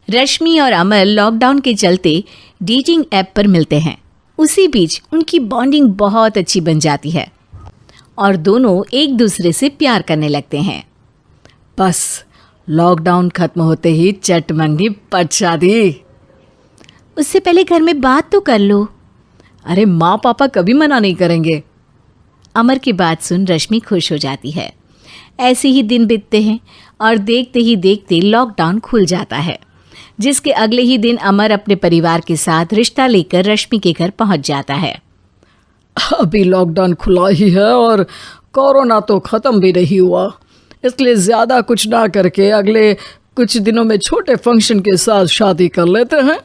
रश्मि और अमर लॉकडाउन के चलते डेटिंग ऐप पर मिलते हैं। उसी बीच उनकी बॉन्डिंग बहुत अच्छी बन जाती है और दोनों एक दूसरे से प्यार करने लगते हैं। बस लॉकडाउन खत्म होते ही चट मंडी पट शादी। उससे पहले घर में बात तो कर लो। अरे माँ पापा कभी मना नहीं करेंगे। अमर की बात सुन रश्मि खुश हो जाती है। ऐसे ही दिन बीतते हैं और देखते ही देखते लॉकडाउन खुल जाता है, जिसके अगले ही दिन अमर अपने परिवार के साथ रिश्ता लेकर रश्मि के घर पहुंच जाता है। अभी लॉकडाउन खुला ही है और कोरोना तो ख़त्म भी नहीं हुआ, इसलिए ज़्यादा कुछ ना करके अगले कुछ दिनों में छोटे फंक्शन के साथ शादी कर लेते हैं।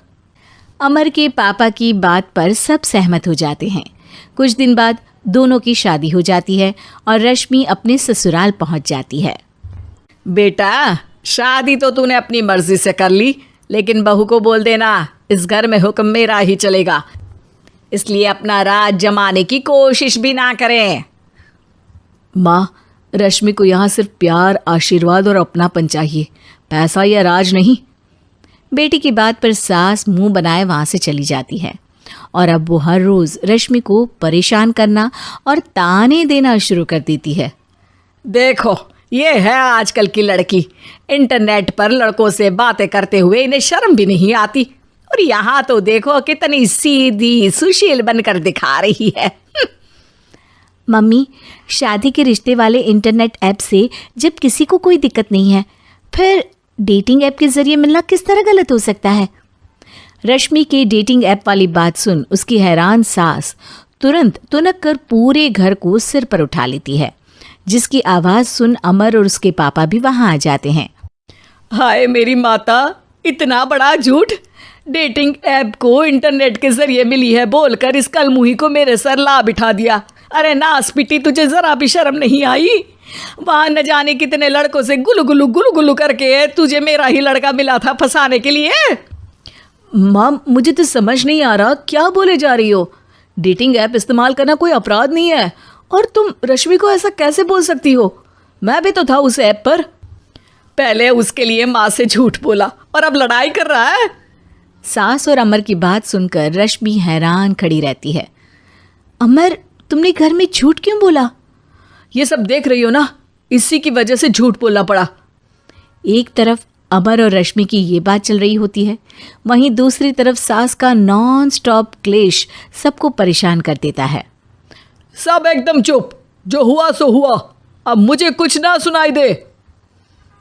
अमर के पापा की बात पर सब सहमत हो जाते हैं। कुछ दिन बाद दोनों की शादी हो जाती है और रश्मि अपने ससुराल पहुंच जाती है। बेटा, शादी तो तूने अपनी मर्जी से कर ली, लेकिन बहू को बोल देना इस घर में हुक्म मेरा ही चलेगा, इसलिए अपना राज जमाने की कोशिश भी ना करें। माँ, रश्मि को यहाँ सिर्फ प्यार, आशीर्वाद और अपनापन चाहिए, पैसा या राज नहीं। बेटी की बात पर सास मुंह बनाए वहाँ से चली जाती है और अब वो हर रोज़ रश्मि को परेशान करना और ताने देना शुरू कर देती है। देखो, ये है आजकल की लड़की, इंटरनेट पर लड़कों से बातें करते हुए इन्हें शर्म भी नहीं आती, और यहाँ तो देखो कितनी सीधी सुशील बनकर दिखा रही है। मम्मी, शादी के रिश्ते वाले इंटरनेट ऐप से जब किसी को कोई दिक्कत नहीं है, फिर डेटिंग ऐप के जरिए मिलना किस तरह गलत हो सकता है? रश्मि के डेटिंग ऐप वाली बात सुन उसकी हैरान सास तुरंत तुनक कर पूरे घर को सिर पर उठा लेती है, जिसकी आवाज़ सुन अमर और उसके पापा भी वहाँ आ जाते हैं। हाय मेरी माता, इतना बड़ा झूठ! डेटिंग ऐप को इंटरनेट के जरिए मिली है बोलकर इस कलमुही को मेरे सर ला बिठा दिया। अरे नास पिटी, तुझे जरा भी शर्म नहीं आई? वहाँ न जाने कितने लड़कों से गुलु गुलु करके तुझे मेरा ही लड़का मिला था फंसाने के लिए। माँ, मुझे तो समझ नहीं आ रहा क्या बोले जा रही हो। डेटिंग ऐप इस्तेमाल करना कोई अपराध नहीं है, और तुम रश्मि को ऐसा कैसे बोल सकती हो? मैं भी तो था उस ऐप पर। पहले उसके लिए माँ से झूठ बोला और अब लड़ाई कर रहा है। सास और अमर की बात सुनकर रश्मि हैरान खड़ी रहती है। अमर, तुमने घर में झूठ क्यों बोला? ये सब देख रही हो ना, इसी की वजह से झूठ बोलना पड़ा। एक तरफ अमर और रश्मि की ये बात चल रही होती है, वहीं दूसरी तरफ सास का नॉन स्टॉप क्लेश सबको परेशान कर देता है। सब एकदम चुप, जो हुआ सो हुआ, अब मुझे कुछ ना सुनाई दे।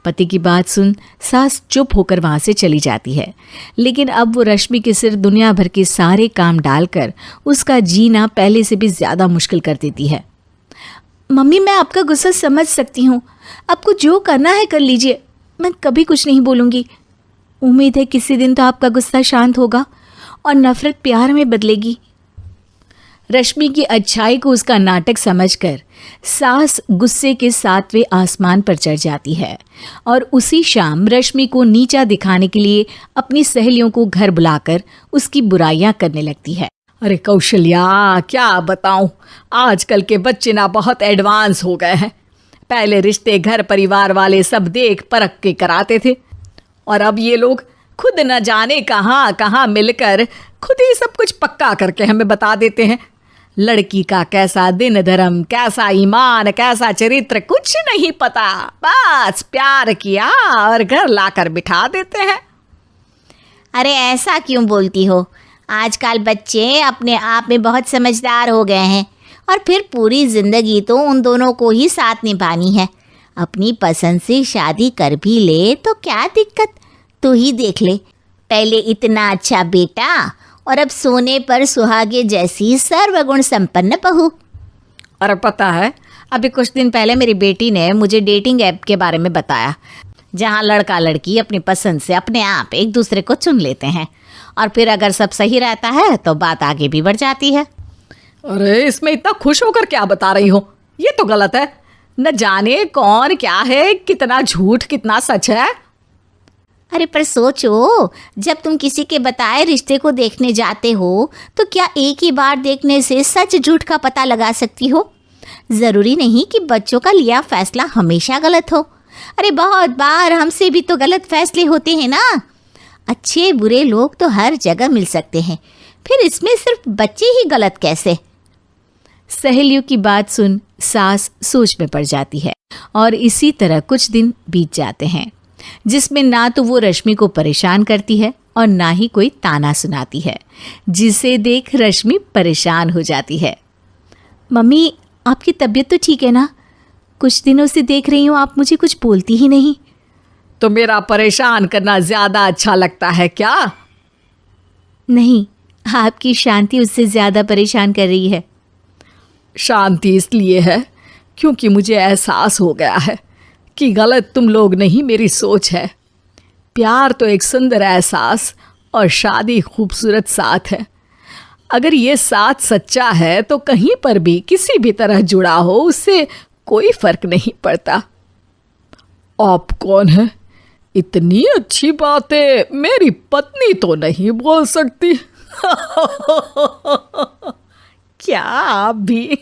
पति की बात सुन सास चुप होकर वहाँ से चली जाती है, लेकिन अब वो रश्मि के सिर दुनिया भर के सारे काम डालकर उसका जीना पहले से भी ज़्यादा मुश्किल कर देती है। मम्मी, मैं आपका गुस्सा समझ सकती हूँ, आपको जो करना है कर लीजिए, मैं कभी कुछ नहीं बोलूँगी। उम्मीद है किसी दिन तो आपका गुस्सा शांत होगा और नफ़रत प्यार में बदलेगी। रश्मि की अच्छाई को उसका नाटक समझकर सास गुस्से के 7वें आसमान पर चढ़ जाती है और उसी शाम रश्मि को नीचा दिखाने के लिए अपनी सहेलियों को घर बुलाकर उसकी बुराइयां करने लगती है। अरे कौशल्या, क्या बताऊं, आजकल के बच्चे ना बहुत एडवांस हो गए हैं। पहले रिश्ते घर परिवार वाले सब देख परख के कराते थे, और अब ये लोग खुद न जाने कहाँ कहाँ मिलकर खुद ही सब कुछ पक्का करके हमें बता देते हैं। लड़की का कैसा दिन धर्म, कैसा ईमान, कैसा चरित्र कुछ नहीं पता, बस प्यार किया और घर लाकर बिठा देते हैं। अरे ऐसा क्यों बोलती हो? आजकल बच्चे अपने आप में बहुत समझदार हो गए हैं, और फिर पूरी ज़िंदगी तो उन दोनों को ही साथ निभानी है। अपनी पसंद से शादी कर भी ले तो क्या दिक्कत, तू ही देख ले, पहले इतना अच्छा बेटा और अब सोने पर सुहागे जैसी सर्वगुण संपन्न बहू। और पता है, अभी कुछ दिन पहले मेरी बेटी ने मुझे डेटिंग ऐप के बारे में बताया, जहाँ लड़का लड़की अपनी पसंद से अपने आप एक दूसरे को चुन लेते हैं, और फिर अगर सब सही रहता है तो बात आगे भी बढ़ जाती है। अरे इसमें इतना खुश होकर क्या बता रही हो? ये तो गलत है। न जाने कौन क्या है, कितना झूठ कितना सच है। अरे पर सोचो, जब तुम किसी के बताए रिश्ते को देखने जाते हो तो क्या एक ही बार देखने से सच झूठ का पता लगा सकती हो? ज़रूरी नहीं कि बच्चों का लिया फैसला हमेशा गलत हो। अरे बहुत बार हमसे भी तो गलत फैसले होते हैं ना। अच्छे बुरे लोग तो हर जगह मिल सकते हैं, फिर इसमें सिर्फ बच्चे ही गलत कैसे? सहेलियों की बात सुन सास सोच में पड़ जाती है और इसी तरह कुछ दिन बीत जाते हैं जिसमें ना तो वो रश्मि को परेशान करती है और ना ही कोई ताना सुनाती है, जिसे देख रश्मि परेशान हो जाती है। मम्मी, आपकी तबीयत तो ठीक है ना? कुछ दिनों से देख रही हूँ आप मुझे कुछ बोलती ही नहीं। तो मेरा परेशान करना ज्यादा अच्छा लगता है क्या? नहीं, आपकी शांति उससे ज्यादा परेशान कर रही है। शांति इसलिए है क्योंकि मुझे एहसास हो गया है कि गलत तुम लोग नहीं, मेरी सोच है। प्यार तो एक सुंदर एहसास और शादी खूबसूरत साथ है। अगर ये साथ सच्चा है तो कहीं पर भी किसी भी तरह जुड़ा हो उससे कोई फर्क नहीं पड़ता। आप कौन है? इतनी अच्छी बातें मेरी पत्नी तो नहीं बोल सकती। क्या आप भी?